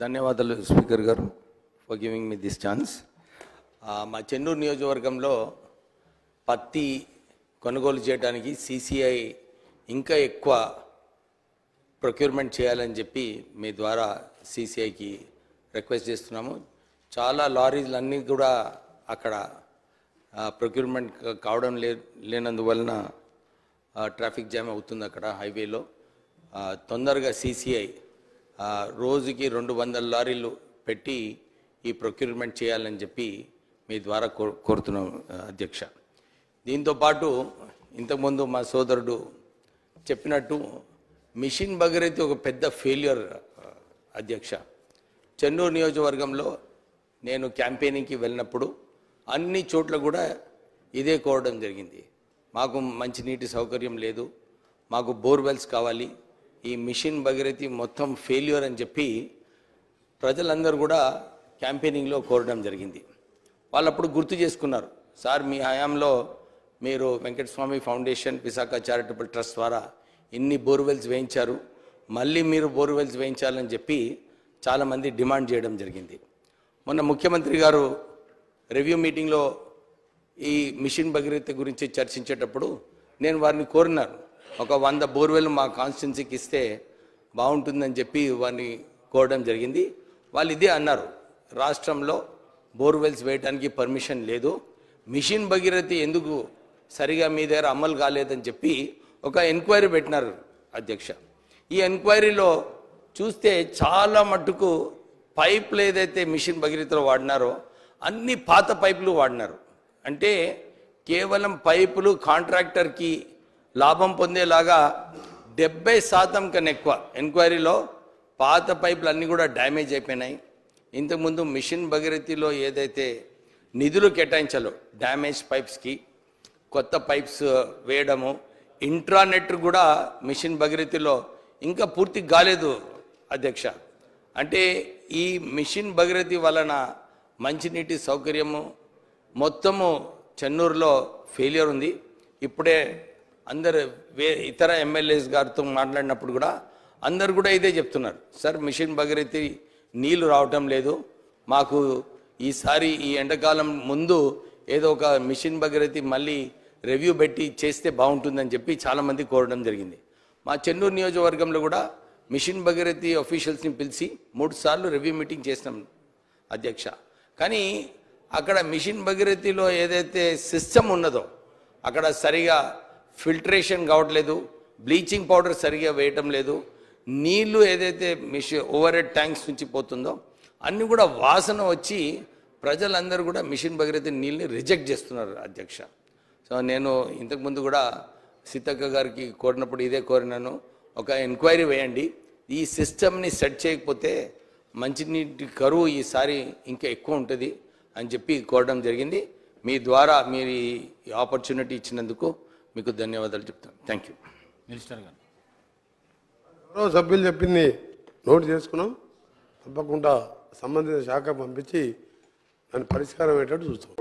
ధన్యవాదాలు స్పీకర్ గారు for giving me this chance. మా చెన్నూరు నియోజకవర్గంలో పత్తి కొనుగోలు చేయడానికి సిసిఐ ఇంకా ఎక్కువ ప్రొక్యూర్మెంట్ చేయాలని చెప్పి మీ ద్వారా సిసిఐకి రిక్వెస్ట్ చేస్తున్నాము. చాలా లారీలు అన్నీ కూడా అక్కడ ప్రొక్యూర్మెంట్ కావడం లేనందువలన ట్రాఫిక్ జామ్ అవుతుంది అక్కడ హైవేలో. తొందరగా సిసిఐ రోజుకి 200 లారీలు పెట్టి ఈ ప్రొక్యూర్మెంట్ చేయాలని చెప్పి మీ ద్వారా కోరుతున్నాం అధ్యక్ష. దీంతోపాటు ఇంతకుముందు మా సోదరుడు చెప్పినట్టు మిషన్ భగీరథ ఒక పెద్ద ఫెయిల్యూర్ అధ్యక్ష. చెన్నూరు నియోజకవర్గంలో నేను క్యాంపెయినింగ్కి వెళ్ళినప్పుడు అన్ని చోట్ల కూడా ఇదే కోరడం జరిగింది. మాకు మంచినీటి సౌకర్యం లేదు, మాకు బోర్వెల్స్ కావాలి, ఈ మిషన్ భగీరథ మొత్తం ఫెయిల్యూర్ అని చెప్పి ప్రజలందరూ కూడా క్యాంపెయినింగ్లో కోరడం జరిగింది. వాళ్ళప్పుడు గుర్తు చేసుకున్నారు, సార్ మీ హయాంలో మీరు Venkataswamy foundation Visakha charitable trust ద్వారా ఇన్ని బోర్వెల్స్ వేయించారు, మళ్ళీ మీరు బోర్వెల్స్ వేయించాలని చెప్పి చాలామంది డిమాండ్ చేయడం జరిగింది. మొన్న ముఖ్యమంత్రి గారు రివ్యూ మీటింగ్లో ఈ మిషన్ భగీరథ గురించి చర్చించేటప్పుడు నేను వారిని కోరినాను, ఒక 100 బోర్వెల్ మా కాన్స్టిట్యున్సీకి ఇస్తే బాగుంటుందని చెప్పి వారిని కోరడం జరిగింది. వాళ్ళు ఇదే అన్నారు, రాష్ట్రంలో బోర్వెల్స్ వేయడానికి పర్మిషన్ లేదు, మిషన్ భగీరథ ఎందుకు సరిగా మీ దగ్గర అమలు కాలేదని చెప్పి ఒక ఎంక్వైరీ పెట్టినారు అధ్యక్ష. ఈ ఎంక్వైరీలో చూస్తే చాలా మట్టుకు పైపులు ఏదైతే మిషన్ భగీరథలో వాడినారో అన్ని పాత పైపులు వాడినారు. అంటే కేవలం పైపులు కాంట్రాక్టర్కి లాభం పొందేలాగా 70% కన్నా ఎక్కువ ఎంక్వైరీలో పాత పైపులు అన్నీ కూడా డ్యామేజ్ అయిపోయినాయి. ఇంతకుముందు మిషన్ భగీరథలో ఏదైతే నిధులు కేటాయించాలో డ్యామేజ్ పైప్స్కి కొత్త పైప్స్ వేయడము, ఇంట్రానెట్ కూడా మిషన్ భగీరథలో ఇంకా పూర్తి కాలేదు అధ్యక్ష. అంటే ఈ మిషన్ భగీరథ వలన మంచినీటి సౌకర్యము మొత్తము చెన్నూరులో ఫెయిల్యూర్ ఉంది. ఇప్పుడే అందరు ఇతర ఎమ్మెల్యేస్ గారితో మాట్లాడినప్పుడు కూడా అందరు కూడా ఇదే చెప్తున్నారు, సార్ మిషన్ భగీరథ నీళ్లు రావటం లేదు, మాకు ఈసారి ఈ ఎండాకాలం ముందు ఏదో ఒక మిషన్ భగీరథ మళ్ళీ రివ్యూ పెట్టి చేస్తే బాగుంటుందని చెప్పి చాలామంది కోరడం జరిగింది. మా చెన్నూరు నియోజకవర్గంలో కూడా మిషన్ భగీరథ అఫీషియల్స్ని పిలిచి 3 సార్లు రివ్యూ మీటింగ్ చేసినాం అధ్యక్ష. కానీ అక్కడ మిషన్ భగీరథలో ఏదైతే సిస్టమ్ ఉన్నదో అక్కడ సరిగా ఫిల్టరేషన్ కావట్లేదు, బ్లీచింగ్ పౌడర్ సరిగా వేయటం లేదు, నీళ్లు ఏదైతే ఓవర్ హెడ్ ట్యాంక్స్ నుంచి పోతుందో అన్నీ కూడా వాసన వచ్చి ప్రజలందరూ కూడా మిషన్ భగీరథ నీళ్ళని రిజెక్ట్ చేస్తున్నారు అధ్యక్ష. సో నేను ఇంతకుముందు కూడా సీతక్క గారికి కోరినప్పుడు ఇదే కోరినాను, ఒక ఎంక్వైరీ వేయండి, ఈ సిస్టమ్ని సెట్ చేయకపోతే మంచినీటి కరువు ఈసారి ఇంకా ఎక్కువ ఉంటుంది అని చెప్పి కోరడం జరిగింది. మీ ద్వారా మీరు ఈ ఆపర్చునిటీ ఇచ్చినందుకు మీకు ధన్యవాదాలు చెప్తాను. Thank you. మినిస్టర్ గారు సభ్యులు చెప్పింది నోట్ చేసుకున్నాం, తప్పకుండా సంబంధిత శాఖ పంపించి దాని పరిష్కారం అయ్యేటట్టు చూస్తాం.